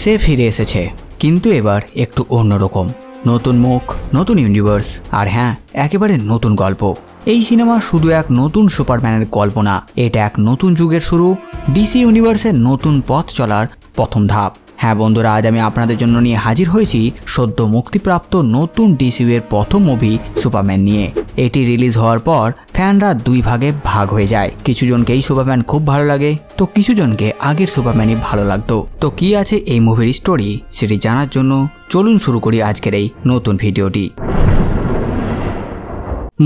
সে ফিরে এসেছে, কিন্তু এবার একটু অন্যরকম। নতুন মুখ, নতুন ইউনিভার্স, আর হ্যাঁ, একেবারে নতুন গল্প। এই সিনেমা শুধু এক নতুন সুপারম্যানের গল্প না, এটা এক নতুন যুগের শুরু, ডিসি ইউনিভার্সের নতুন পথ চলার প্রথম ধাপ। হ্যাঁ বন্ধুরা, আজ আমি আপনাদের জন্য নিয়ে হাজির হয়েছি সদ্য মুক্তিপ্রাপ্ত নতুন ডিসিইউ এর প্রথম মুভি সুপারম্যান নিয়ে। এটি রিলিজ হওয়ার পর ফ্যানরা দুই ভাগে ভাগ হয়ে যায়। কিছু জনকে এই সুপারম্যান খুব ভালো লাগে, তো কিছু জনকে আগের সুপারম্যানই ভালো লাগতো। তো কি আছে এই মুভির স্টোরি, সেটি জানার জন্য চলুন শুরু করি আজকের এই নতুন ভিডিওটি।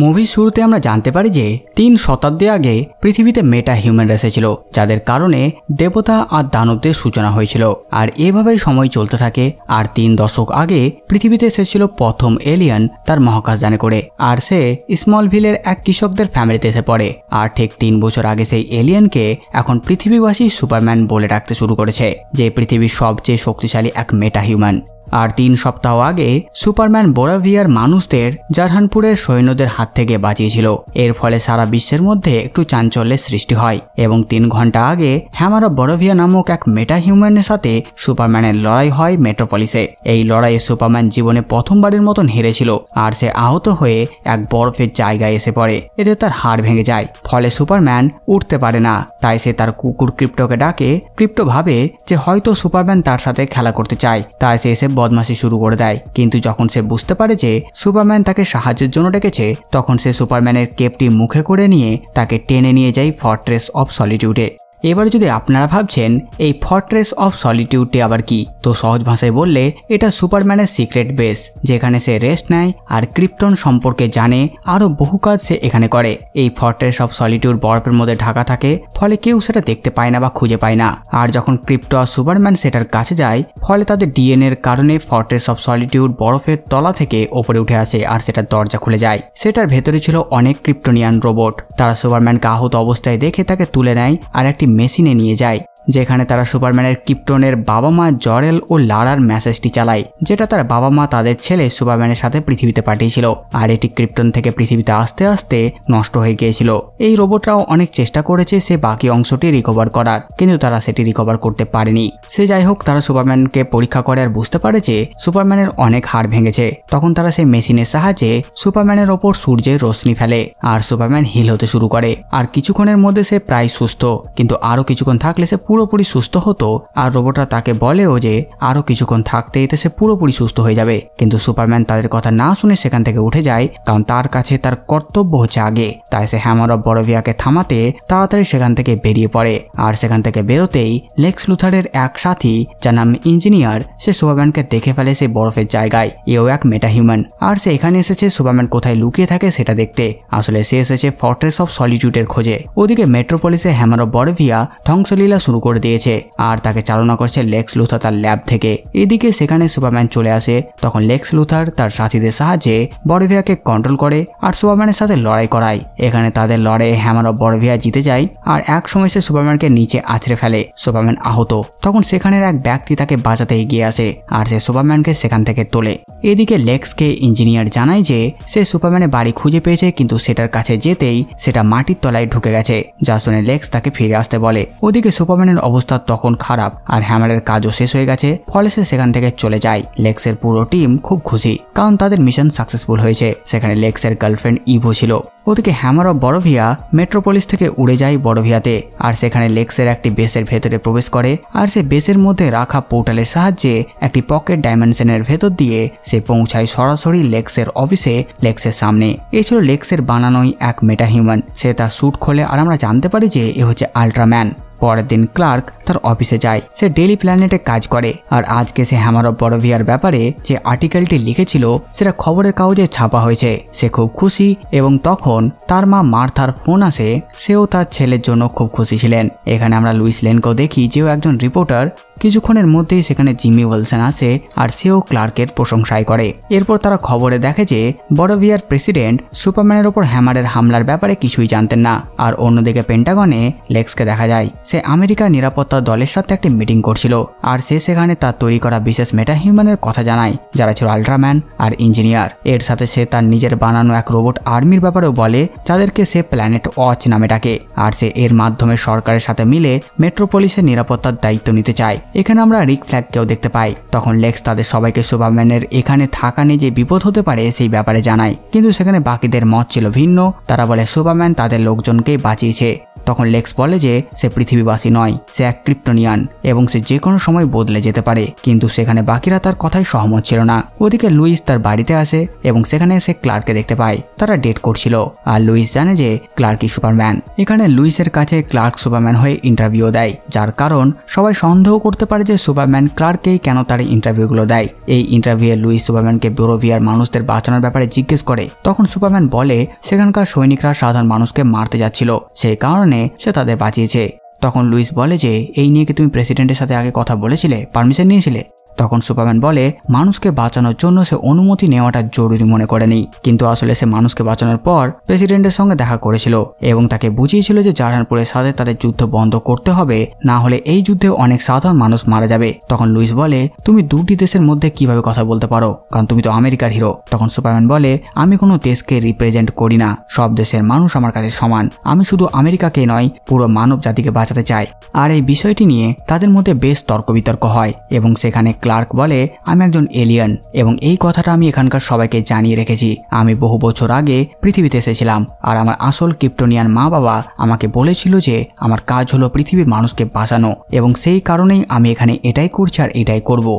মুভির শুরুতে আমরা জানতে পারি যে 3 শতাব্দী আগে পৃথিবীতে মেটা হিউম্যান এসেছিল, যাদের কারণে দেবতা আর দানবদের সূচনা হয়েছিল। আর এভাবেই সময় চলতে থাকে। আর 3 দশক আগে পৃথিবীতে এসেছিল প্রথম এলিয়ান তার মহাকাশযানে করে, আর সে স্মলভিলের এক কৃষকদের ফ্যামিলিতে এসে পড়ে। আর ঠিক 3 বছর আগে সেই এলিয়ানকে এখন পৃথিবীবাসী সুপারম্যান বলে ডাকতে শুরু করেছে, যে পৃথিবীর সবচেয়ে শক্তিশালী এক মেটা হিউম্যান। আর 3 সপ্তাহ আগে সুপারম্যান বোরাভিয়ার মানুষদের জারহানপুরের সৈন্যদের হাত থেকে বাঁচিয়েছিল। এর ফলে সারা বিশ্বের মধ্যে একটু চাঞ্চল্যের সৃষ্টি হয় এবং 3 ঘন্টা আগে হ্যামার অফ বোরাভিয়া নামক এক মেটা হিউম্যানের সাথে সুপারম্যানের লড়াই হয় মেট্রোপলিসে। এই লড়াইয়ে সুপারম্যান জীবনে প্রথমবারের মতন হেরেছিল, আর সে আহত হয়ে এক বরফের জায়গায় এসে পড়ে। এতে তার হাড় ভেঙে যায়, ফলে সুপারম্যান উঠতে পারে না। তাই সে তার কুকুর ক্রিপ্টোকে ডাকে। ক্রিপ্টো ভাবে যে হয়তো সুপারম্যান তার সাথে খেলা করতে চায়, তাই সে এসে বদমাশি শুরু করে দেয়। কিন্তু যখন সে বুঝতে পারে যে সুপারম্যান তাকে সাহায্যের জন্য ডেকেছে, তখন সে সুপারম্যানের কেপটি মুখে করে নিয়ে তাকে টেনে নিয়ে যায় ফর্ট্রেস অফ সলিটিউডে। এবার যদি আপনারা ভাবছেন এই ফর্ট্রেস অফ সলিটিউডটি আবার কি, তো সহজ ভাষায় বললে এটা সুপারম্যানের সিক্রেট বেস, যেখানে সে রেস্ট নেয় আর ক্রিপ্টন সম্পর্কে জানে। আরও বহু কাজ সে এখানে করে। এই ফর্ট্রেস অফ সলিটিউড বরফের মধ্যে ঢাকা থাকে, ফলে কেউ সেটা দেখতে পায় না বা খুঁজে পায় না। আর যখন ক্রিপ্টো আর সুপারম্যান সেটার কাছে যায়, ফলে তাদের ডিএনএর কারণে ফর্ট্রেস অফ সলিটিউড বরফের তলা থেকে ওপরে উঠে আসে আর সেটার দরজা খুলে যায়। সেটার ভেতরে ছিল অনেক ক্রিপ্টোনিয়ান রোবট। তারা সুপারম্যানকে আহত অবস্থায় দেখে তাকে তুলে নেয় আর একটি মেশিনে নিয়ে যায়, যেখানে তারা সুপারম্যানের ক্রিপ্টনের বাবা মা জরেল ও লারার মেসেজটি চালায়, যেটা তার বাবা মা তাদের ছেলে সুপারম্যানের সাথে পৃথিবীতে পাঠিয়েছিল। আর এটি ক্রিপ্টন থেকে পৃথিবীতে আস্তে আস্তে নষ্ট হয়ে গিয়েছিল। এই রোবটরাও অনেক চেষ্টা করেছে সে বাকি অংশটি রিকভার করার, কিন্তু তারা সেটি রিকভার করতে পারেনি। সে যাই হোক, তারা সুপারম্যানকে পরীক্ষা করে আর বুঝতে পারে যে সুপারম্যানের অনেক হাড় ভেঙেছে। তখন তারা সেই মেশিনের সাহায্যে সুপারম্যানের ওপর সূর্যের রশ্মি ফেলে, আর সুপারম্যান হিল হতে শুরু করে। আর কিছুক্ষণের মধ্যে সে প্রায় সুস্থ, কিন্তু আরো কিছুক্ষণ থাকলে সে পুরোপুরি সুস্থ হতো। আর রোবটরা তাকে বলেও যে আরো কিছুক্ষণ থাকতে এতে সে পুরোপুরি সুস্থ হয়ে যাবে। কিন্তু সুপারম্যান তাদের কথা না শুনে সেখান থেকে উঠে যায়, কারণ তার কাছে তার কর্তব্য হচ্ছে আগে। তাই সে হ্যামার অফ বোরাভিয়াকে থামাতে তাড়াতাড়ি সেখান থেকে বেরিয়ে পড়ে। আর সেখান থেকে বেরোতেই লেক্স লুথারের এক সাথী, যার নাম ইঞ্জিনিয়ার, সে সুপারম্যানকে দেখে ফেলে সেই বরফের জায়গায়। এও এক মেটা হিউম্যান, আর সে এখানে এসেছে সুপারম্যান কোথায় লুকিয়ে থাকে সেটা দেখতে। আসলে সে এসেছে ফর্ট্রেস অফ সলিটিউডের খোঁজে। ওদিকে মেট্রোপলিসে হ্যামার অফ বোরাভিয়া ধ্বংসলীলা শুরু করে দিয়েছে, আর তাকে চালনা করছে লেক্স লুথার তার ল্যাব থেকে। এদিকে সেখানে সুপারম্যান চলে আসে। তখন লেক্স লুথার তার সাথীদের সাহায্যে বোরাভিয়াকে কন্ট্রোল করে আর সুপারম্যানের সাথে লড়াই করায়। এখানে তাদের লড়াইয়ে হ্যামার অফ বোরাভিয়া জিতে যায়, আর এক সময় সে সুপারম্যানকে নিচে আছড়ে ফেলে। সুপারম্যান আহত। তখন সেখানের এক ব্যক্তি তাকে বাঁচাতে এগিয়ে আসে, আর সে সুপারম্যানকে সেখান থেকে তোলে। এদিকে লেক্সকে ইঞ্জিনিয়ার জানায় যে সে সুপারম্যানের বাড়ি খুঁজে পেয়েছে, কিন্তু সেটার কাছে যেতেই সেটা মাটির তলায় ঢুকে গেছে, যা শুনে লেক্স তাকে ফিরে আসতে বলে। ওদিকে সুপারম্যানের অবস্থা তখন খারাপ, আর হ্যামারের কাজও শেষ হয়ে গেছে, ফলে সে সেখান থেকে চলে যায়। লেক্সের পুরো টিম খুব খুশি, কারণ তাদের মিশন সাকসেসফুল হয়েছে। সেখানে লেক্সের গার্লফ্রেন্ড ইভো ছিল। ওদিকে হ্যামার অফ বোরাভিয়া মেট্রোপলিস থেকে উড়ে যায় বোরাভিয়াতে, আর সেখানে লেক্সের একটি বেসের ভেতরে প্রবেশ করে। আর সে বেসের মধ্যে রাখা পোর্টালের সাহায্যে একটি পকেট ডাইমেনশনের ভেতর দিয়ে সে পৌঁছায় সরাসরি লেক্সের অফিসে, লেক্সের সামনে। এই ছিল লেক্সের বানানোই এক মেটা হিউম্যান। সে তার স্যুট খোলে আর আমরা জানতে পারি যে এ হচ্ছে আল্ট্রাম্যান। পরের দিন ক্লার্ক তার অফিসে যায়। সে ডেইলি প্ল্যানেটে কাজ করে, আর আজকে সে হ্যামার অফ বোরাভিয়ার ব্যাপারে যে আর্টিকেলটি লিখেছিল সেটা খবরের কাগজে ছাপা হয়েছে। সে খুব খুশি, এবং তখন তার মা মার্থার ফোন আসে। সেও তার ছেলের জন্য খুব খুশি ছিলেন। এখানে আমরা লুইস লেনকেও দেখি, যেও একজন রিপোর্টার। কিছুক্ষণের মধ্যেই সেখানে জিমি ওয়েলসন আসে, আর সেও ক্লার্কের প্রশংসাই করে। এরপর তারা খবরে দেখে যে বোরাভিয়ার প্রেসিডেন্ট সুপারম্যানের ওপর হ্যামারের হামলার ব্যাপারে কিছুই জানতেন না। আর অন্যদিকে পেন্টাগনে লেক্সকে দেখা যায়। সে আমেরিকার নিরাপত্তা দলের সাথে একটি মিটিং করছিল আর সে সেখানে তার তৈরি করা বিশেষ মেটা হিউম্যানের কথা জানায় যারা ছিল আল্ট্রাম্যান আর ইঞ্জিনিয়ার। এর সাথে সে তার নিজের বানানো এক রোবট আর্মির ব্যাপারেও বলে যাদেরকে সে প্ল্যানেট ওয়াচ নামে ডাকে, আর সে এর মাধ্যমে সরকারের সাথে মিলে মেট্রোপলিসের নিরাপত্তার দায়িত্ব নিতে চায়। এখানে আমরা রিক ফ্ল্যাগকেও দেখতে পাই। তখন লেক্স তাদের সবাইকে সুপারম্যানের এখানে থাকা নিয়ে যে বিপদ হতে পারে সেই ব্যাপারে জানায়, কিন্তু সেখানে বাকিদের মত ছিল ভিন্ন। তারা বলে সুপারম্যান তাদের লোকজনকেই বাঁচিয়েছে। তখন লেক্স বলে যে সে পৃথিবীবাসী নয়, সে এক ক্রিপ্টোনিয়ান এবং সে যে কোনো সময় বদলে যেতে পারে, কিন্তু সেখানে বাকিরা তার কথাই সহমত ছিল না। ওদিকে লুইস তার বাড়িতে আসে এবং সেখানে সে ক্লার্ককে দেখতে পায়। তারা ডেট করছিল আর লুইস জানে যে ক্লার্কই সুপারম্যান। এখানে লুইসের কাছে ক্লার্ক সুপারম্যান হয়ে ইন্টারভিউ দেয়, যার কারণ সবাই সন্দেহ করতে পারে যে সুপারম্যান ক্লার্ককেই কেন তার ইন্টারভিউগুলো দেয়। এই ইন্টারভিউয়ে লুইস সুপারম্যানকে বেরোভিয়ার মানুষদের বাঁচানোর ব্যাপারে জিজ্ঞেস করে। তখন সুপারম্যান বলে সেখানকার সৈনিকরা সাধারণ মানুষকে মারতে যাচ্ছিল, সেই কারণে সে তাদের বাঁচিয়েছে। তখন লুইস বলে যে এই নিয়ে কি তুমি প্রেসিডেন্টের সাথে আগে কথা বলেছিলে, পারমিশন নিয়েছিলে? তখন সুপারম্যান বলে মানুষকে বাঁচানোর জন্য সে অনুমতি নেওয়াটা জরুরি মনে করেনি, কিন্তু আসলে সে মানুষকে বাঁচানোর পর প্রেসিডেন্টের সঙ্গে দেখা করেছিল এবং তাকে বুঝিয়েছিল যে জাহানপুরের সাথে তাদের যুদ্ধ বন্ধ করতে হবে, না হলে এই যুদ্ধে অনেক সাধারণ মানুষ মারা যাবে। তখন লুইস বলে তুমি দুটি দেশের মধ্যে কিভাবে কথা বলতে পারো, কারণ তুমি তো আমেরিকার হিরো। তখন সুপারম্যান বলে আমি কোনো দেশকে রিপ্রেজেন্ট করি না, সব দেশের মানুষ আমার কাছে সমান, আমি শুধু আমেরিকাকে নয় পুরো মানব জাতিকে বাঁচাতে চাই। আর এই বিষয়টি নিয়ে তাদের মধ্যে বেশ তর্ক বিতর্ক হয় এবং সেখানে ক্লার্ক বলে আমি একজন এলিয়েন এবং এই কথাটা আমি এখানকার সবাইকে জানিয়ে রেখেছি। আমি বহু বছর আগে পৃথিবীতে এসেছিলাম আর আমার আসল ক্রিপ্টোনিয়ান মা বাবা আমাকে বলেছিল যে আমার কাজ হলো পৃথিবীর মানুষকে বাঁচানো এবং সেই কারণেই আমি এখানে এটাই করছি আর এটাই করব।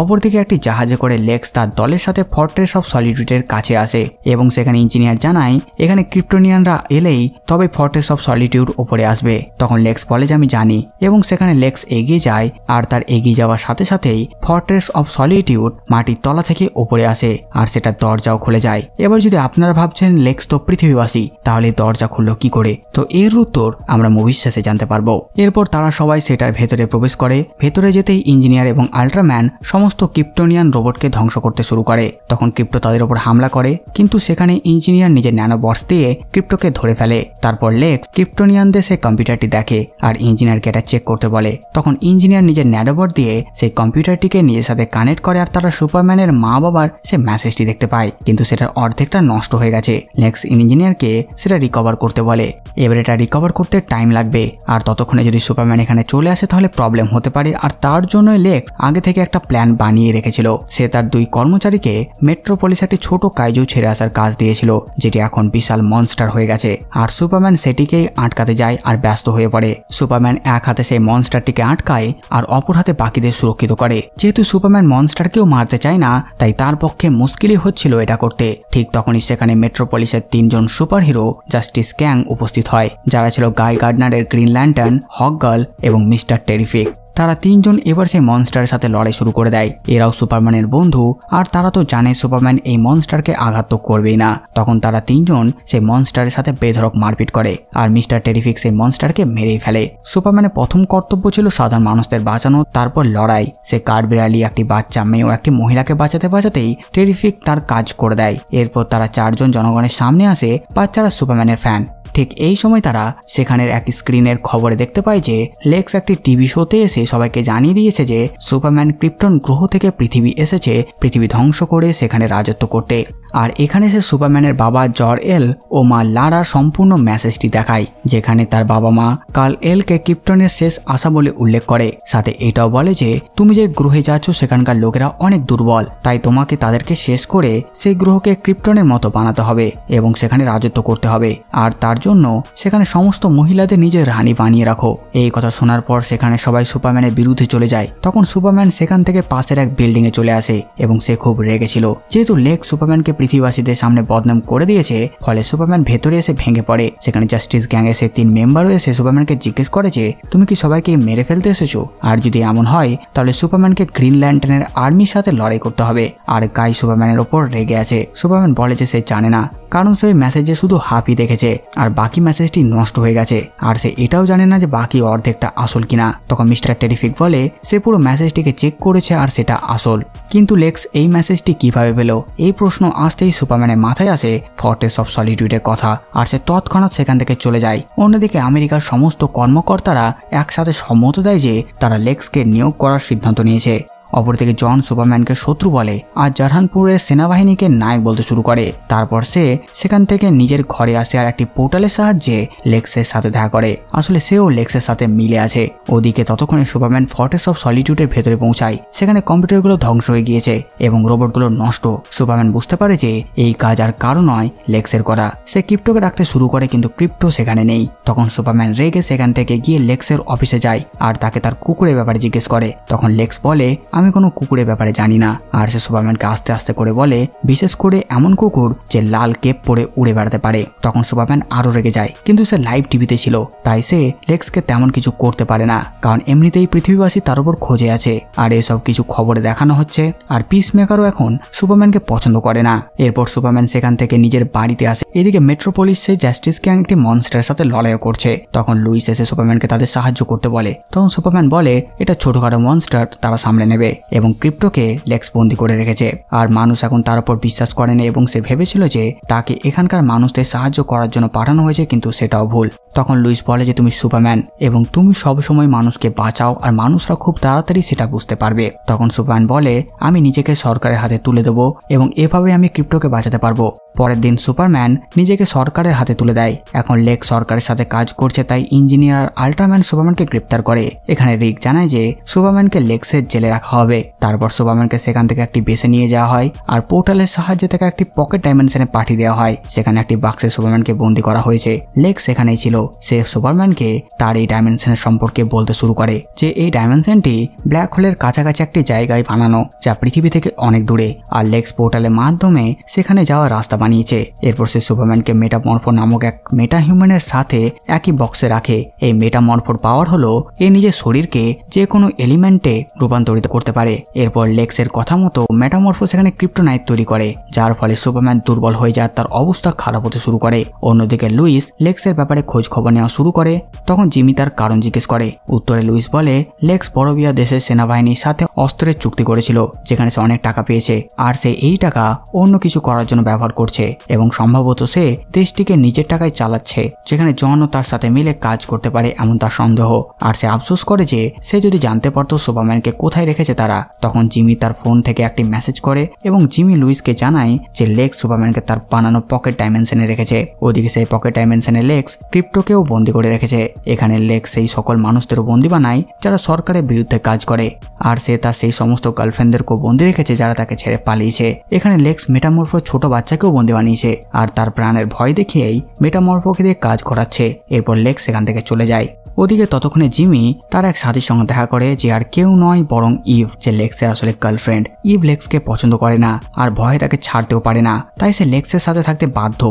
অপরদিকে একটি জাহাজে করে লেক্স তার দলের সাথে ফর্ট্রেস অফ সলিটিউডের কাছে আসে এবং সেখানে ইঞ্জিনিয়ার জানায় এখানে ক্রিপ্টোনিয়ানরা এলেই তবে ফর্ট্রেস অফ সলিটিউড উপরে আসবে। তখন লেক্স বলে যে আমি জানি এবং সেখানে লেক্স এগিয়ে যায় আর তার এগিয়ে যাওয়ার সাথে সাথেই ফর্ট্রেস অফ সলিটিউড মাটির তলা থেকে উপরে আসে আর সেটার দরজাও খুলে যায়। এবার যদি আপনারা ভাবছেন লেক্স তো পৃথিবীবাসী, তাহলে দরজা খুললো কি করে? তো এর উত্তর আমরা মুভির শেষে জানতে পারবো। এরপর তারা সবাই সেটার ভেতরে প্রবেশ করে। ভেতরে যেতেই ইঞ্জিনিয়ার এবং আল্ট্রাম্যান সমস্ত ক্রিপ্টোনিয়ান রোবটকে ধ্বংস করতে শুরু করে। তখন ক্রিপ্টো তাদের উপর হামলা করে, কিন্তু সেখানে ইঞ্জিনিয়ার নিজের ন্যানোবটস দিয়ে ক্রিপ্টোকে ধরে ফেলে। তারপর লেক্স ক্রিপ্টোনিয়ানদের সেই কম্পিউটারটি দেখে আর ইঞ্জিনিয়ারকে এটা চেক করতে বলে। তখন ইঞ্জিনিয়ার নিজের ন্যানোবট দিয়ে সেই কম্পিউটারটিকে নিজের সাথে কানেক্ট করে আর তারা সুপারম্যানের মা বাবার সে মেসেজটি দেখতে পায়, কিন্তু সেটার অর্ধেকটা নষ্ট হয়ে গেছে। লেক্স ইঞ্জিনিয়ারকে সেটা রিকভার করতে বলে। এবার এটা রিকভার করতে টাইম লাগবে আর ততক্ষণে যদি সুপারম্যান এখানে চলে আসে তাহলে প্রবলেম হতে পারে, আর তার জন্য লেক্স আগে থেকে একটা প্ল্যান বানিয়ে রেখেছিল। সে তার 2 কর্মচারীকে মেট্রোপলিস একটি ছোট কাইজু ছেড়ে আসার কাজ দিয়েছিল, যেটি এখন বিশাল মনস্টার হয়ে গেছে। আর সুপারম্যান সেটিকেই আটকাতে যায় আর ব্যস্ত হয়ে পড়ে। সুপারম্যান এক হাতে সেই মনস্টারটিকে আটকায় আর অপর হাতে বাকিদের সুরক্ষিত করে। যেহেতু সুপারম্যান মনস্টারকেও মারতে চায় না, তাই তার পক্ষে মুশকিলই হচ্ছিল এটা করতে। ঠিক তখনই সেখানে মেট্রোপলিসের 3 জন সুপার হিরো জাস্টিস ক্যাং উপস্থিত হয়, যারা ছিল গাই গার্ডনারের গ্রিন ল্যান্টার্ন, হক গার্ল এবং মিস্টার টেরিফিক। তারা 3 জন এবার সেই মনস্টারের সাথে লড়াই শুরু করে দেয়। এরাও সুপারম্যানের বন্ধু আর তারা তো জানে সুপারম্যান এই মনস্টারকে আঘাত তো করবেই না। তখন তারা 3 জন সেই মনস্টারের সাথে বেধড়ক মারপিট করে আর মিস্টার টেরিফিক সেই মনস্টারকে মেরেই ফেলে। সুপারম্যানের প্রথম কর্তব্য ছিল সাধারণ মানুষদের বাঁচানো, তারপর লড়াই। সে কাঠবিড়ালি, একটি বাচ্চা মেয়ে ও একটি মহিলাকে বাঁচাতে বাঁচাতেই টেরিফিক তার কাজ করে দেয়। এরপর তারা 4 জন জনগণের সামনে আসে, বাচ্চারা সুপারম্যানের ফ্যান। ঠিক এই সময় তারা সেখানের এক স্ক্রিনের খবরে দেখতে পায় যে লেক্স একটি টিভি শোতে এসে সবাইকে জানিয়ে দিয়েছে যে সুপারম্যান ক্রিপ্টন গ্রহ থেকে পৃথিবী এসেছে পৃথিবী ধ্বংস করে সেখানে রাজত্ব করতে। আর এখানে সে সুপারম্যানের বাবা জর এল ও মা লারার সম্পূর্ণ মেসেজটি দেখায়, যেখানে তার বাবা মা কাল এলকে ক্রিপ্টনের শেষ আশা বলে উল্লেখ করে। সাথে এটাও বলে যে তুমি যে গ্রহে যাচ্ছ সেখানকার লোকেরা অনেক দুর্বল, তাই তোমাকে তাদেরকে শেষ করে সেই গ্রহকে ক্রিপ্টনের মতো বানাতে হবে এবং সেখানে রাজত্ব করতে হবে। আর তার জন্য সেখানে সমস্ত মহিলাদের নিজের রানী বানিয়ে রাখো। এই কথা শোনার পর সেখানে সবাই সুপারম্যানের বিরুদ্ধে চলে যায়। তখন সুপারম্যান সেখান থেকে পাশের এক বিল্ডিং এ চলে আসে এবং সে খুব রেগেছিল, যেহেতু লেক্স সুপারম্যানকে পৃথিবীবাসীদের সামনে বদনাম করে দিয়েছে। ফলে সুপারম্যান ভেতরে এসে ভেঙে পড়ে। সেখানে জাস্টিস গ্যাং এসে 3 মেম্বারও এসে সুপারম্যানকে জিজ্ঞেস করে যে তুমি কি সবাইকে মেরে ফেলতে এসেছো? আর যদি এমন হয় তাহলে সুপারম্যানকে গ্রিন ল্যান্টার্নের আর্মির সাথে লড়াই করতে হবে। আর গাই সুপারম্যানের ওপর রেগে আছে। সুপারম্যান বলে যে সে জানে না কারণ সে মেসেজে শুধু হাফই দেখেছে আর বাকি মেসেজটি নষ্ট হয়ে গেছে আর সে এটাও জানে না যে বাকি অর্ধেকটা আসল কিনা। তখন মিস্টার টেরিফিক বলে সে পুরো মেসেজটিকে চেক করেছে আর সেটা আসল। কিন্তু লেক্স এই মেসেজটি কিভাবে পেল, এই প্রশ্ন আসতেই সুপারম্যানের মাথায় আসে ফর্ট্রেস অফ সলিটিউডের কথা আর সে তৎক্ষণাৎ সেখান থেকে চলে যায়। অন্যদিকে আমেরিকার সমস্ত কর্মকর্তারা একসাথে সম্মত দেয় যে তারা লেক্সকে নিয়োগ করার সিদ্ধান্ত নিয়েছে। অপরদিকে জন সুপারম্যানকে শত্রু বলে আর জারহানপুরের সেনাবাহিনীকে নায়ক বলতে শুরু করে। তারপর সে সেখান থেকে নিজের ঘরে আসে আর একটি পোর্টালের সাহায্যে লেক্সের সাথে দেখা করে। আসলে সেও লেক্সের সাথে মিলে আছে। ওদিকে ততক্ষণে সুপারম্যান ফর্ট্রেস অফ সলিটিউডের ভেতরে পৌঁছায়। সেখানে কম্পিউটারগুলো ধ্বংস হয়ে গিয়েছে এবং রোবটগুলো নষ্ট। সুপারম্যান বুঝতে পারে যে এই কাজ আর কারো নয়, লেক্সের করা। সে ক্রিপ্টোকে ডাকতে শুরু করে কিন্তু ক্রিপ্টো সেখানে নেই। তখন সুপারম্যান রেগে সেখান থেকে গিয়ে লেক্সের অফিসে যায় আর তাকে তার কুকুরের ব্যাপারে জিজ্ঞেস করে। তখন লেক্স বলে আমি কোনো কুকুরের ব্যাপারে জানি না। আর সে সুপারম্যানকে আস্তে আস্তে করে বলে বিশেষ করে এমন কুকুর যে লাল কেপ পরে উড়ে বেড়াতে পারে। তখন সুপারম্যান আরো রেগে যায়, কিন্তু সে লাইভ টিভিতে ছিল তাই সে লেক্সকে তেমন কিছু করতে পারে না, কারণ এমনিতেই পৃথিবীবাসী তার উপর খোঁজে আছে আর এসব কিছু খবরে দেখানো হচ্ছে। আর পিসমেকারও এখন সুপারম্যানকে পছন্দ করে না। এরপর সুপারম্যান সেখান থেকে নিজের বাড়িতে আসে। এদিকে মেট্রোপলিস সেই জাস্টিস গ্যাং একটি মনস্টারের সাথে লড়াইও করছে। তখন লুইস এসে সুপারম্যানকে তাদের সাহায্য করতে বলে। তখন সুপারম্যান বলে এটা ছোটখাটো মনস্টার, তারা সামলে নেবে এবং ক্রিপ্টোকে লেক্স বন্দি করে রেখেছে। আর মানুষ এখন তার উপর বিশ্বাস করেনি এবং সে ভেবেছিল যে তাকে এখানকার মানুষদের সাহায্য করার জন্য পাঠানো হয়েছে, কিন্তু সেটাও ভুল। তখন লুইস বলে যে তুমি সুপারম্যান এবং তুমি সবসময় মানুষকে বাঁচাও আর মানুষরা খুব তাড়াতাড়ি সেটা বুঝতে পারবে। তখন সুপারম্যান বলে আমি নিজেকে সরকারের হাতে তুলে দেবো এবং এভাবে আমি ক্রিপ্টোকে বাঁচাতে পারবো। পরের দিন সুপারম্যান নিজেকে সরকারের হাতে তুলে দেয়। এখন লেক্স সরকারের সাথে কাজ করছে তাই ইঞ্জিনিয়ার আল্ট্রাম্যান সুপারম্যানকে গ্রেপ্তার করে। এখানে রিক জানায় যে সুপারম্যানকে লেক্সের জেলে রাখা হবে। তারপর সুপারম্যানকে সেখান থেকে একটি বেসে নিয়ে যাওয়া হয় আর পোর্টালের সাহায্যে তাকে একটি পকেট ডাইমেনশনে পাঠিয়ে দেওয়া হয়। সেখানে একটি বাক্সে সুপারম্যানকে বন্দি করা হয়েছে। লেক্স সেখানেই ছিল। সে সুপারম্যানকে তার এই ডাইমেনশনের সম্পর্কে বলতে শুরু করে যে এই ডাইমেনশনটি ব্ল্যাক হোলের কাছাকাছি একটি জায়গায় বানানো যা পৃথিবী থেকে অনেক দূরে, আর লেক্স পোর্টালের মাধ্যমে সেখানে যাওয়ার রাস্তা বানিয়েছে। এরপর সে সুপারম্যানকে মেটামরফো নামক এক মেটা হিউম্যানের সাথে একই বক্সে রাখে। এই মেটামরফোর পাওয়ার হলো এ নিজের শরীরকে যে কোনো এলিমেন্টে রূপান্তরিত করতে পারে। এরপর লেক্সের কথা মতো মেটামরফো সেখানে ক্রিপ্টোনাইট তৈরি করে, যার ফলে সুপারম্যান দুর্বল হয়ে যায়, তার অবস্থা খারাপ হতে শুরু করে। অন্যদিকে লুইস লেক্সের ব্যাপারে খোঁজ খবর নেওয়া শুরু করে। তখন জিমি তার কারণ জিজ্ঞেস করে। উত্তরে লুইস বলে লেক্স বড়বিয়া দেশের সেনাবাহিনীর সাথে অস্ত্রের চুক্তি করেছিল, যেখানে সে অনেক টাকা পেয়েছে আর সে এই টাকা অন্য কিছু করার জন্য ব্যবহার করছে এবং সম্ভবত সে দেশটিকে নিজের টাকায় চালাচ্ছে, যেখানে জন ও তার সাথে মিলে কাজ করতে পারে এমন তার সন্দেহ। আর সে আফসোস করে যে সে যদি জানতে পারতো সুপারম্যানকে কোথায় রেখেছে তারা। তখন জিমি তার ফোন থেকে একটি মেসেজ করে এবং জিমি লুইসকে জানায় যে লেক্স সুপারম্যানকে তার বানানো পকেট ডাইমেনশনে রেখেছে। ওদিকে সেই পকেট ডাইমেনশনে লেক্স ক্রিপ্টোকেও বন্দি করে রেখেছে। এখানে লেক্স সেই সকল মানুষদেরও বন্দি বানায় যারা সরকারের বিরুদ্ধে কাজ করে, আর সে তার সেই সমস্ত গার্লফ্রেন্ডদেরকেও বন্দি রেখেছে যারা তাকে ছেড়ে পালিয়েছে। এখানে লেক্স মেটামরফো ছোট বাচ্চাকেও বন্দি বানিয়েছে আর তার প্রাণের ভয় দেখিয়েই মেটামরফোকে দিয়ে কাজ করাচ্ছে। এরপর লেক্স সেখান থেকে চলে যায়। ওদিকে ততক্ষণে জিমি তার এক সাথীর সঙ্গে দেখা করে যে আর কেউ নয় বরং ইভ, যে লেক্সের আসলে গার্লফ্রেন্ড। ইভ লেক্সকে পছন্দ করে না আর ভয়ে তাকে ছাড়তেও পারে না, তাই সে লেক্সের সাথে থাকতে বাধ্য।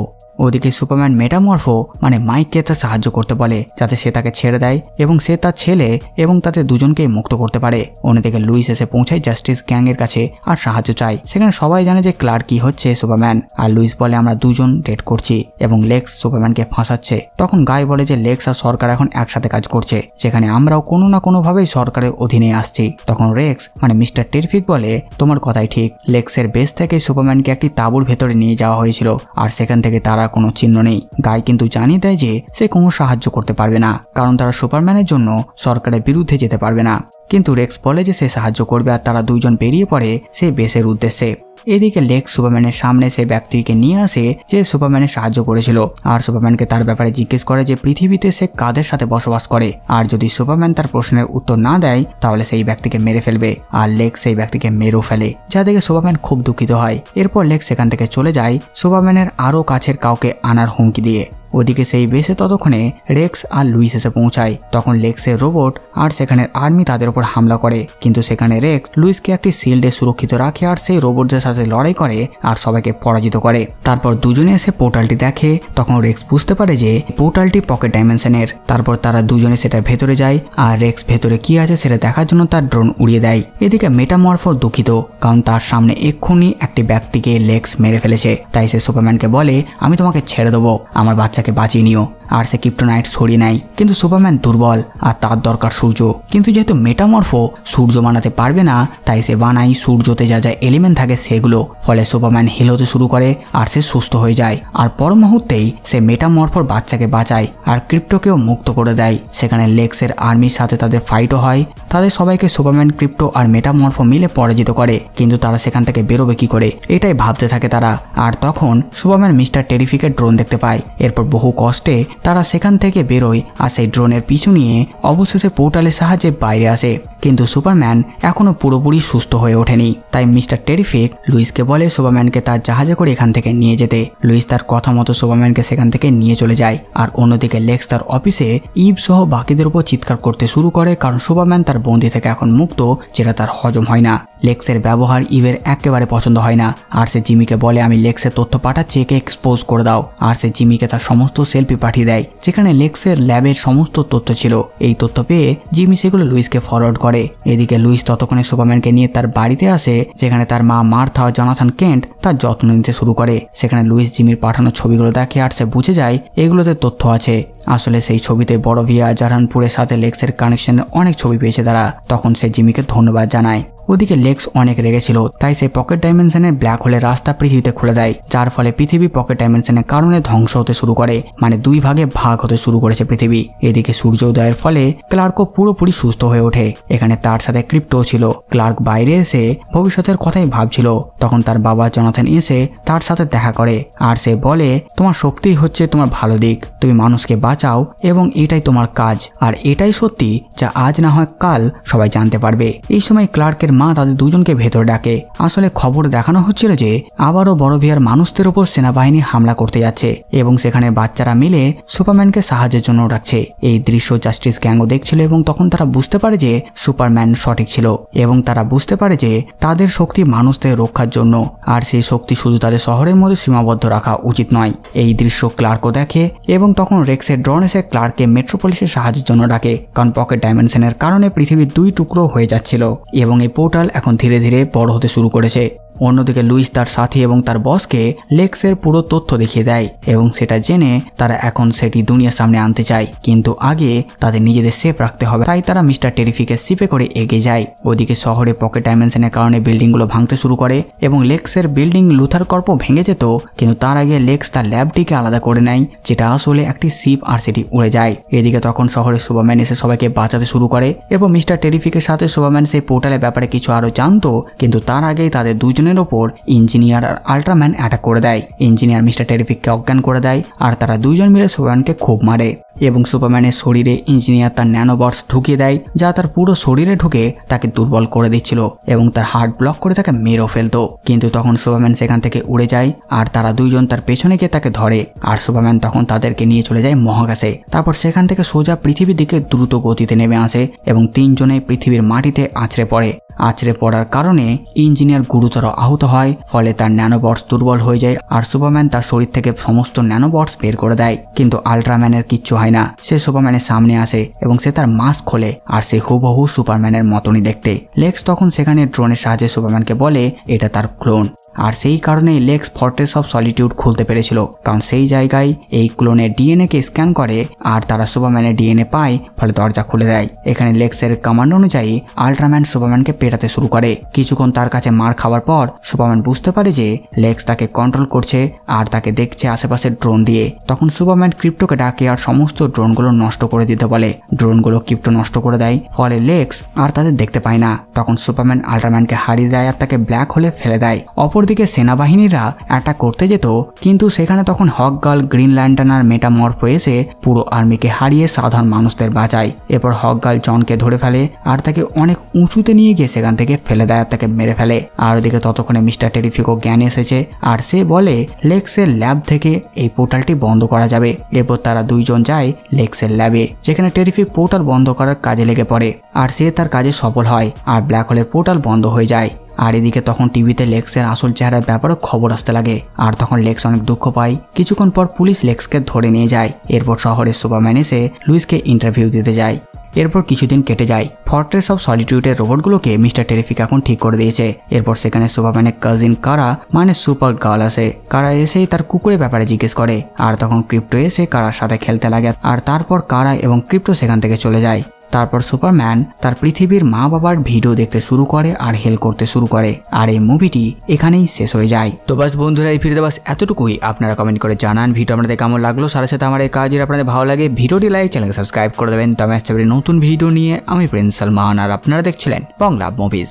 ওদিকে সুপারম্যান মেটামরফো মানে মাইককে তার সাহায্য করতে বলে যাতে সে তাকে ছেড়ে দেয় এবং সে তার ছেলে এবং তাদের দুজনকেই মুক্ত করতে পারে। অন্যদিকে লুইস এসে পৌঁছায় জাস্টিস গ্যাং এর কাছে আর সাহায্য চায়। সেখানে সবাই জানে যে ক্লার্ক কি হচ্ছে সুপারম্যান, আর লুইস বলে আমরা দুজন ডেট করছি এবং লেক্স সুপারম্যানকে ফাঁসাচ্ছে। তখন গাই বলে যে লেক্স আর সরকার এখন একসাথে কাজ করছে, যেখানে আমরাও কোনো না কোনো ভাবেই সরকারের অধীনে আসছি। তখন রেক্স মানে মিস্টার টেরফিক বলে তোমার কথাই ঠিক, লেক্সের বেস থেকে সুপারম্যানকে একটি তাঁবুর ভেতরে নিয়ে যাওয়া হয়েছিল আর সেখান থেকে তারা কোনো চিহ্ন নেই। গাই কিন্তু জানিয়ে দেয় যে সে কোনো সাহায্য করতে পারবে না, কারণ তারা সুপারম্যানের জন্য সরকারের বিরুদ্ধে যেতে পারবে না। কিন্তু রেক্স বলে যে সে সাহায্য করবে আর তারা দুইজন বেরিয়ে পড়ে সেই বেসের উদ্দেশ্যে। এদিকে লেক্স সুপারম্যানের সামনে সেই ব্যক্তিকে নিয়ে আসে যে সুপারম্যানের সাহায্য করেছিল আর সুপারম্যানকে তার ব্যাপারে জিজ্ঞেস করে যে পৃথিবীতে সে কাদের সাথে বসবাস করে, আর যদি সুপারম্যান তার প্রশ্নের উত্তর না দেয় তাহলে সেই ব্যক্তিকে মেরে ফেলবে। আর লেক্স সেই ব্যক্তিকে মেরেও ফেলে, যা দেখে সুপারম্যান খুব দুঃখিত হয়। এরপর লেক্স সেখান থেকে চলে যায় সুপারম্যানের আরো কাছের কাউকে আনার হুমকি দিয়ে। ওদিকে সেই বেসে ততক্ষণে রেক্স আর লুইস এসে পৌঁছায়। তখন লেক্সের রোবট আর সেখানের আর্মি তাদের উপর হামলা করে, কিন্তু সেখানে রেক্স লুইসকে একটি শিল্ডে সুরক্ষিত রাখে আর সেই রোবটদের সাথে লড়াই করে আর সবাইকে পরাজিত করে। তারপর দুজনে এসে পোর্টালটি দেখে। তখন রেক্স বুঝতে পারে যে পোর্টালটি পকেট ডাইমেনশনের। তারপর তারা দুজনে সেটার ভেতরে যায় আর রেক্স ভেতরে কি আছে সেটা দেখার জন্য তার ড্রোন উড়িয়ে দেয়। এদিকে মেটামরফো দুঃখিত, কারণ তার সামনে এক্ষুনি একটি ব্যক্তিকে লেক্স মেরে ফেলেছে। তাই সে সুপারম্যানকে বলে, আমি তোমাকে ছেড়ে দেবো, আমার বাচ্চাকে বাঁচিয়ে নিও। আর সে ক্রিপ্টোনাইট সরিয়ে নেয়। কিন্তু সুপারম্যান দুর্বল আর তার দরকার সূর্য। কিন্তু যেহেতু মেটামরফো সূর্য বানাতে পারবে না, তাই সে বানায় সূর্যতে যা যা এলিমেন্ট থাকে সেগুলো। ফলে সুপারম্যান হিল হতে শুরু করে আর সে সুস্থ হয়ে যায়। আর পর মুহূর্তেই সে মেটামরফোর বাচ্চাকে বাঁচায় আর ক্রিপ্টোকেও মুক্ত করে দেয়। সেখানে লেক্সের আর্মির সাথে তাদের ফাইটও হয়। তাদের সবাইকে সুপারম্যান, ক্রিপ্টো আর মেটামরফো মিলে পরাজিত করে। কিন্তু তারা সেখান থেকে বেরোবে কি করে এটাই ভাবতে থাকে তারা। আর তখন সুপারম্যান মিস্টার টেরিফিকের ড্রোন দেখতে পায়। এরপর বহু কষ্টে তারা সেখান থেকে বেরোয় আর সেই ড্রোনের পিছু নিয়ে অবশেষে পোর্টালের সাহায্যে বাইরে আসে। কিন্তু সুপারম্যান এখনো পুরোপুরি সুস্থ হয়ে ওঠেনি। তাই মিস্টার টেরিফিক লুইসকে বলে সুপারম্যানকে তার জাহাজে করে এখান থেকে নিয়ে যেতে। লুইস তার কথা মতো সুপারম্যানকে সেখান থেকে নিয়ে চলে যায়। আর অন্যদিকে লেক্স তার অফিসে ইভ সহ বাকিদের উপর চিৎকার করতে শুরু করে, কারণ সুপারম্যান তার বন্দি থেকে এখন মুক্ত, যেটা তার হজম হয় না। লেক্সের ব্যবহার ইভের একেবারে পছন্দ হয় না। আর সে জিমিকে বলে, আমি লেক্সের তথ্য পাঠাচ্ছি, একে এক্সপোজ করে দাও। আর সে জিমিকে তার সমস্ত সেলফি পাঠিয়ে দেয়, যেখানে লেক্সের ল্যাবের সমস্ত তথ্য ছিল। এই তথ্য পেয়ে জিমি সেগুলো লুইসকে ফরওয়ার্ড করে। এদিকে লুইস ততক্ষণে সুপারম্যানকে নিয়ে তার বাড়িতে আসে, যেখানে তার মা মার্থা ও জনাথন কেন্ট তার যত্ন নিতে শুরু করে। সেখানে লুইস জিমির পাঠানো ছবিগুলো দেখে আর সে বুঝে যায় এগুলোতে তথ্য আছে। আসলে সেই ছবিতে বড় ভিয়া জারহানপুরের সাথে লেক্সের কানেকশনের অনেক ছবি পেয়েছে তারা। তখন সে জিমিকে ধন্যবাদ জানায়। ওদিকে লেক্স অনেক রেগেছিল, তাই সে পকেট ডাইমেনশনের ব্ল্যাক হোলের রাস্তা পৃথিবীতে খুলে দেয়, যার ফলে পৃথিবী পকেট ডাইমেনশনের কারণে ধ্বংস হতে শুরু করে। মানে দুই ভাগে ভাগ হতে শুরু করেছে পৃথিবী। এদিকে সূর্যোদয়ের ফলে ক্লার্কও পুরোপুরি সুস্থ হয়ে ওঠে। এখানে তার সাথে ক্রিপ্টো ছিল। ক্লার্ক বাইরে এসে ভবিষ্যতের কথাই ভাবছিল। তখন তার বাবা জনাথন এসে তার সাথে দেখা করে আর সে বলে, তোমার শক্তি হচ্ছে তোমার ভালো দিক, তুমি মানুষকে বাঁচাও এবং এটাই তোমার কাজ। আর এটাই সত্যি, যা আজ না হয় কাল সবাই জানতে পারবে। এই সময় ক্লার্কের মা তাদের দুজনকে ভেতরে ডাকে। আসলে খবর দেখানো হচ্ছিল যে আবারও বড় ভিয়ার মানুষদের উপর সেনাবাহিনী হামলা করতে যাচ্ছে এবং সেখানে বাচ্চারা মিলে সুপারম্যানকে সাহায্যের জন্য ডাকছে। এই দৃশ্য জাস্টিস গ্যাংও দেখছিল এবং তখন তারা বুঝতে পারে যে সুপারম্যান সঠিক ছিল এবং তারা বুঝতে পারে যে তাদের শক্তি মানুষদের রক্ষার জন্য, আর সেই শক্তি শুধু তাদের শহরের মধ্যে সীমাবদ্ধ রাখা উচিত নয়। এই দৃশ্য ক্লার্কও দেখে এবং তখন রেক্সের ড্রোন এসে ক্লার্ককে মেট্রোপলিসের সাহায্যের জন্য ডাকে, কারণ পকেট ডাইমেনশনের কারণে পৃথিবীর দুই টুকরো হয়ে যাচ্ছিল এবং এই পোর্টাল এখন ধীরে ধীরে বড় হতে শুরু করেছে। অন্যদিকে লুইস তার সাথী এবং তার বসকে লেক্সের পুরো তথ্য দেখিয়ে দেয় এবং সেটা জেনে তারা এখন সেটি দুনিয়ার সামনে আনতে চায়, কিন্তু আগে তাদের নিজেদের সেফ রাখতে হবে। তাই তারা মিস্টার টেরিফিকের শিপে করে এগিয়ে যায়। ওদিকে শহরে পকেট ডাইমেনশনের কারণে বিল্ডিংগুলো ভাঙতে শুরু করে এবং লেক্সের বিল্ডিং লুথার কর্প ভেঙে যেত, কিন্তু তার আগে লেক্স তার ল্যাবটিকে আলাদা করে নেয়, যেটা আসলে একটি শিপ, আর সেটি উড়ে যায়। এদিকে তখন শহরে সুপারম্যান এসে সবাইকে বাঁচাতে শুরু করে এবং মিস্টার টেরিফিকের সাথে সুপারম্যান সেই পোর্টালের ব্যাপারে কিছু আরো জানতো, কিন্তু তার আগেই তাদের দুজনের ওপর ইঞ্জিনিয়ার আর আল্ট্রাম্যান অ্যাটাক করে দেয়। ইঞ্জিনিয়ার মিস্টার টেরিফিককে অজ্ঞান করে দেয় আর তারা দুইজন মিলে সুপারম্যানকে খুব মারে এবং সুপারম্যানের শরীরে ইঞ্জিনিয়ার তার ন্যানোবটস ঢুকিয়ে দেয়, যা তার পুরো শরীরে ঢুকে তাকে দুর্বল করে দিচ্ছিল এবং তার হার্ট ব্লক করে তাকে মেরেও ফেলতো। কিন্তু তখন সুপারম্যান সেখান থেকে উড়ে যায় আর তারা দুইজন তার পেছনে গিয়ে তাকে ধরে আর সুপারম্যান তখন তাদেরকে নিয়ে চলে যায় মহাকাশে। তারপর সেখান থেকে সোজা পৃথিবীর দিকে দ্রুত গতিতে নেমে আসে এবং তিনজনে পৃথিবীর মাটিতে আছড়ে পড়ে। আছড়ে পড়ার কারণে ইঞ্জিনিয়ার গুরুতর আহত হয়, ফলে তার ন্যানোবটস দুর্বল হয়ে যায় আর সুপারম্যান তার শরীর থেকে সমস্ত ন্যানোবটস বের করে দেয়। কিন্তু আল্ট্রাম্যানের কিচ্ছু হয় না। সে সুপারম্যানের সামনে আসে এবং সে তার মাস্ক খোলে আর সে হুবহু সুপারম্যানের মতনই দেখতে। লেক্স তখন সেখানে ড্রোনের সাহায্যে সুপারম্যানকে বলে এটা তার ক্লোন, আর সেই কারণেই লেক্স ফর্ট্রেস অফ সলিটিউড খুলতে পেরেছিল, কারণ সেই জায়গায় এই ক্লোনের ডিএনএ কে স্ক্যান করে আর তারা সুপারম্যানের ডিএনএ পায়, ফলে দরজা খুলে দেয়। এখানে লেক্সের কমান্ড অনুযায়ী আল্ট্রাম্যান সুপারম্যানকে পেটাতে শুরু করে। কিছুক্ষণ তার কাছে মার খাওয়ার পর সুপারম্যান বুঝতে পারে যে লেক্স তাকে কন্ট্রোল করছে আর তাকে দেখছে আশেপাশের ড্রোন দিয়ে। তখন সুপারম্যান ক্রিপ্টোকে ডাকে আর সমস্ত ড্রোনগুলো নষ্ট করে দিতে বলে। ড্রোনগুলো ক্রিপ্টো নষ্ট করে দেয়, ফলে লেক্স আর তাদের দেখতে পায় না। তখন সুপারম্যান আল্ট্রাম্যানকে হারিয়ে দেয় আর তাকে ব্ল্যাক হোলে ফেলে দেয়। অপর অপরদিকে সেনাবাহিনীরা অ্যাটাক করতে যেত, কিন্তু সেখানে তখন হক গার্ল, গ্রিন ল্যান্টার্ন আর মেটামর্ফ এসে পুরো আর্মিকে হারিয়ে সাধারণ মানুষদের বাঁচায়। এরপর হক গার্ল জনকে ধরে ফেলে আর তাকে অনেক উঁচুতে নিয়ে গিয়ে সেখান থেকে ফেলে দেয় আর তাকে মেরে ফেলে। আর ওদিকে ততক্ষণে মিস্টার টেরিফিকও জ্ঞান এসেছে আর সে বলে লেক্সের ল্যাব থেকে এই পোর্টালটি বন্ধ করা যাবে। এরপর তারা দুইজন যায় লেক্সের ল্যাবে, যেখানে টেরিফিক পোর্টাল বন্ধ করার কাজে লেগে পড়ে আর সে তার কাজে সফল হয় আর ব্ল্যাক হোলের পোর্টাল বন্ধ হয়ে যায়। আর এদিকে তখন টিভিতে লেক্সের আসল চেহারার ব্যাপারেও খবর আসতে লাগে আর তখন লেক্স অনেক দুঃখ পায়। কিছুক্ষণ পর পুলিশ লেক্সকে ধরে নিয়ে যায়। এরপর শহরের সুপারম্যান এসে লুইসকে ইন্টারভিউ দিতে যায়। এরপর কিছুদিন কেটে যায়। ফর্ট্রেস অফ সলিটিউডের রোবটগুলোকে মিস্টার টেরিফিক এখন ঠিক করে দিয়েছে। এরপর সেখানে সুপারম্যানের কাজিন কারা মানে সুপার গার্ল আসে। কারা এসেই তার কুকুরের ব্যাপারে জিজ্ঞেস করে আর তখন ক্রিপ্টো এসে কারার সাথে খেলতে লাগে আর তারপর কারা এবং ক্রিপ্টো সেখান থেকে চলে যায়। তারপর সুপারম্যান তার পৃথিবীর মা বাবার ভিডিও দেখতে শুরু করে আর হেল করতে শুরু করে। আর এই মুভিটি এখানেই শেষ হয়ে যায়। তো বাস বন্ধুরা, এই ভিডিওতে বাস এতটুকুই। আপনারা কমেন্ট করে জানান ভিডিও আপনাদের কেমন লাগলো। সাথে সাথে আমার এই কাজ যদি আপনাদের ভালো লাগে ভিডিওটি লাইক, চ্যানেলকে সাবস্ক্রাইব করে দেবেন। তো আমি আসতে পারি নতুন ভিডিও নিয়ে। আমি প্রিন্স সালমান আর আপনারা দেখছিলেন বাংলা মুভিজ।